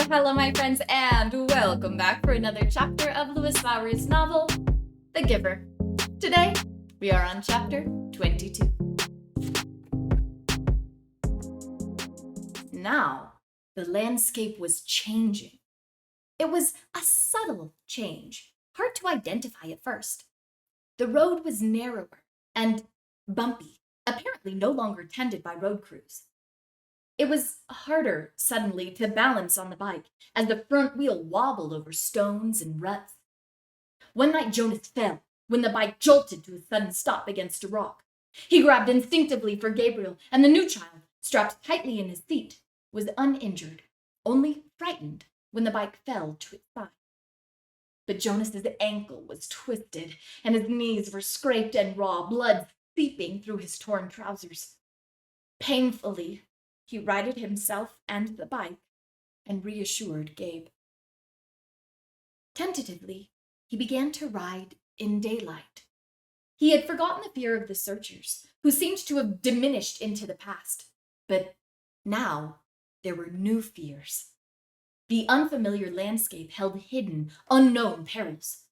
Hello, my friends, and welcome back for another chapter of Lois Lowry's novel, The Giver. Today, we are on chapter 22. Now, the landscape was changing. It was a subtle change, hard to identify at first. The road was narrower and bumpy, apparently no longer tended by road crews. It was harder, suddenly, to balance on the bike as the front wheel wobbled over stones and ruts. One night Jonas fell when the bike jolted to a sudden stop against a rock. He grabbed instinctively for Gabriel, and the new child, strapped tightly in his seat, was uninjured, only frightened when the bike fell to its side. But Jonas's ankle was twisted, and his knees were scraped and raw, blood seeping through his torn trousers. Painfully, he righted himself and the bike and reassured Gabe. Tentatively, he began to ride in daylight. He had forgotten the fear of the searchers, who seemed to have diminished into the past. But now there were new fears. The unfamiliar landscape held hidden, unknown perils.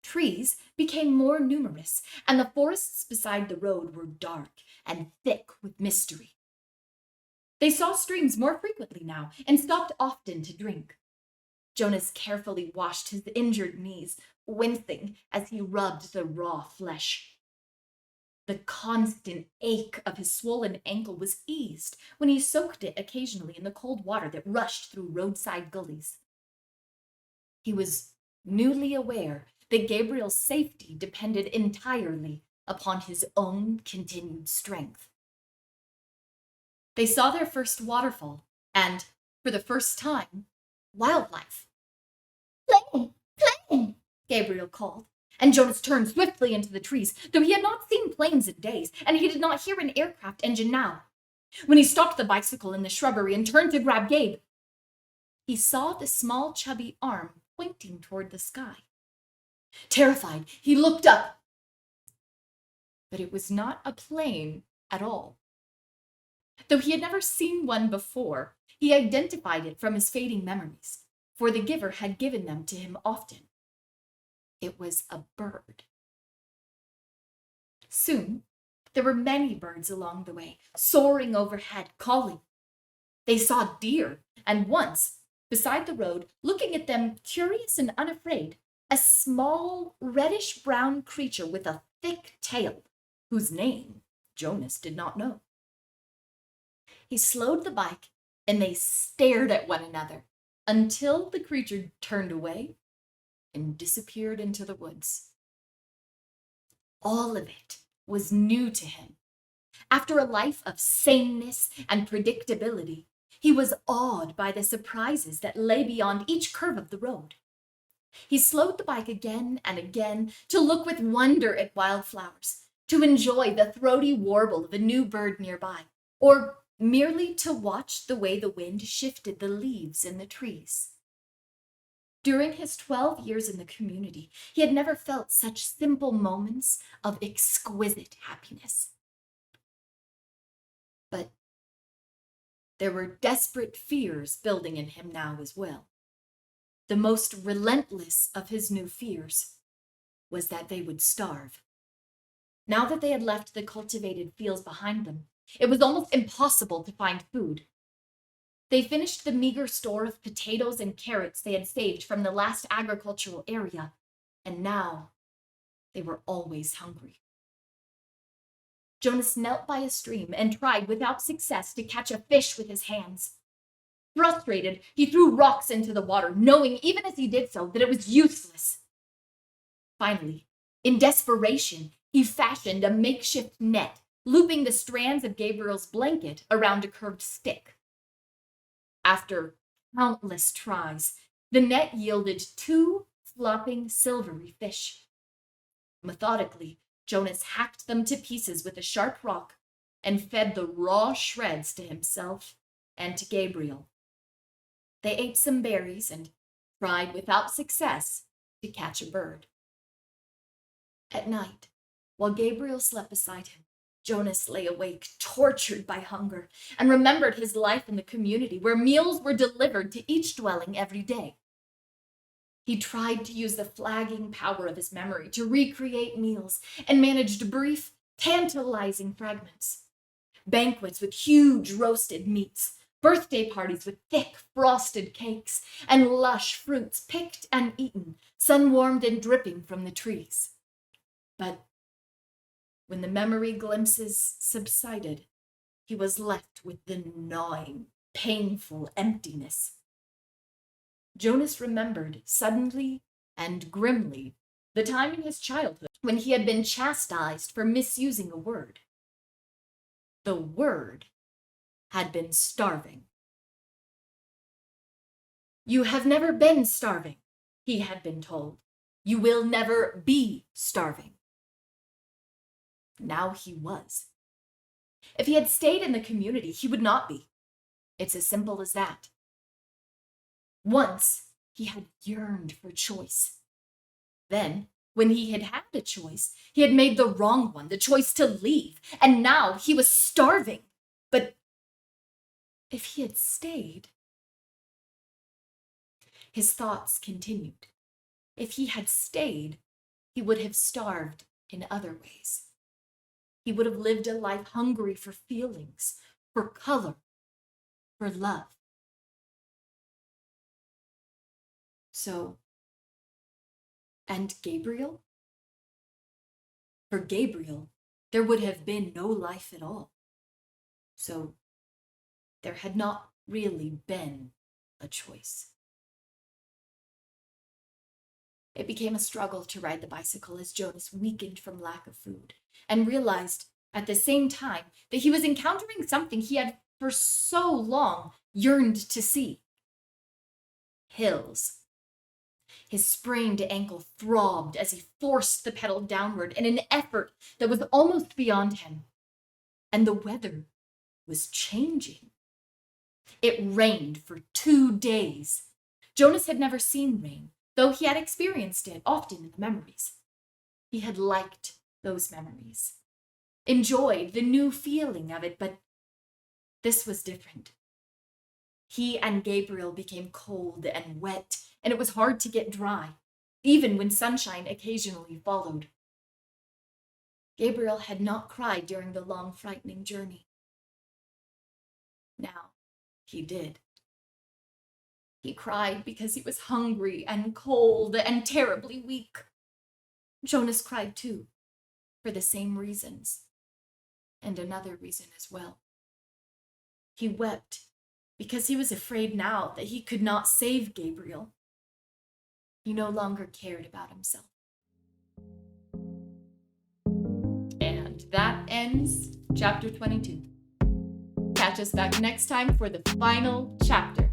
Trees became more numerous, and the forests beside the road were dark and thick with mystery. They saw streams more frequently now and stopped often to drink. Jonas carefully washed his injured knees, wincing as he rubbed the raw flesh. The constant ache of his swollen ankle was eased when he soaked it occasionally in the cold water that rushed through roadside gullies. He was newly aware that Gabriel's safety depended entirely upon his own continued strength. They saw their first waterfall, and, for the first time, wildlife. "Plane! Plane!" Gabriel called, and Jonas turned swiftly into the trees, though he had not seen planes in days, and he did not hear an aircraft engine now. When he stopped the bicycle in the shrubbery and turned to grab Gabe, he saw the small, chubby arm pointing toward the sky. Terrified, he looked up. But it was not a plane at all. Though he had never seen one before, he identified it from his fading memories, for the giver had given them to him often. It was a bird. Soon, there were many birds along the way, soaring overhead, calling. They saw deer, and once, beside the road, looking at them curious and unafraid, a small, reddish-brown creature with a thick tail, whose name Jonas did not know. He slowed the bike, and they stared at one another until the creature turned away and disappeared into the woods. All of it was new to him. After a life of sameness and predictability, he was awed by the surprises that lay beyond each curve of the road. He slowed the bike again and again to look with wonder at wildflowers, to enjoy the throaty warble of a new bird nearby, or merely to watch the way the wind shifted the leaves in the trees. During his 12 years in the community, he had never felt such simple moments of exquisite happiness. But there were desperate fears building in him now as well. The most relentless of his new fears was that they would starve. Now that they had left the cultivated fields behind them, it was almost impossible to find food. They finished the meager store of potatoes and carrots they had saved from the last agricultural area, and now they were always hungry. Jonas knelt by a stream and tried without success to catch a fish with his hands. Frustrated, he threw rocks into the water, knowing even as he did so that it was useless. Finally, in desperation, he fashioned a makeshift net, looping the strands of Gabriel's blanket around a curved stick. After countless tries, the net yielded 2 flopping silvery fish. Methodically, Jonas hacked them to pieces with a sharp rock and fed the raw shreds to himself and to Gabriel. They ate some berries and tried without success to catch a bird. At night, while Gabriel slept beside him, Jonas lay awake, tortured by hunger, and remembered his life in the community where meals were delivered to each dwelling every day. He tried to use the flagging power of his memory to recreate meals and managed brief, tantalizing fragments. Banquets with huge roasted meats, birthday parties with thick frosted cakes, and lush fruits picked and eaten, sun-warmed and dripping from the trees. But when the memory glimpses subsided, he was left with the gnawing, painful emptiness. Jonas remembered suddenly and grimly the time in his childhood when he had been chastised for misusing a word. The word had been starving. "You have never been starving," he had been told. "You will never be starving." Now he was. If he had stayed in the community, he would not be. It's as simple as that. Once, he had yearned for choice. Then, when he had had a choice, he had made the wrong one, the choice to leave, and now he was starving. But if he had stayed... His thoughts continued. If he had stayed, he would have starved in other ways. He would have lived a life hungry for feelings, for color, for love. So, and Gabriel? For Gabriel, there would have been no life at all. So, there had not really been a choice. It became a struggle to ride the bicycle as Jonas weakened from lack of food and realized at the same time that he was encountering something he had for so long yearned to see. Hills. His sprained ankle throbbed as he forced the pedal downward in an effort that was almost beyond him. And the weather was changing. It rained for 2 days. Jonas had never seen rain, though he had experienced it often in the memories. He had liked those memories, enjoyed the new feeling of it, but this was different. He and Gabriel became cold and wet, and it was hard to get dry, even when sunshine occasionally followed. Gabriel had not cried during the long, frightening journey. Now he did. He cried because he was hungry and cold and terribly weak. Jonas cried too, for the same reasons, and another reason as well. He wept because he was afraid now that he could not save Gabriel. He no longer cared about himself. And that ends chapter 22. Catch us back next time for the final chapter.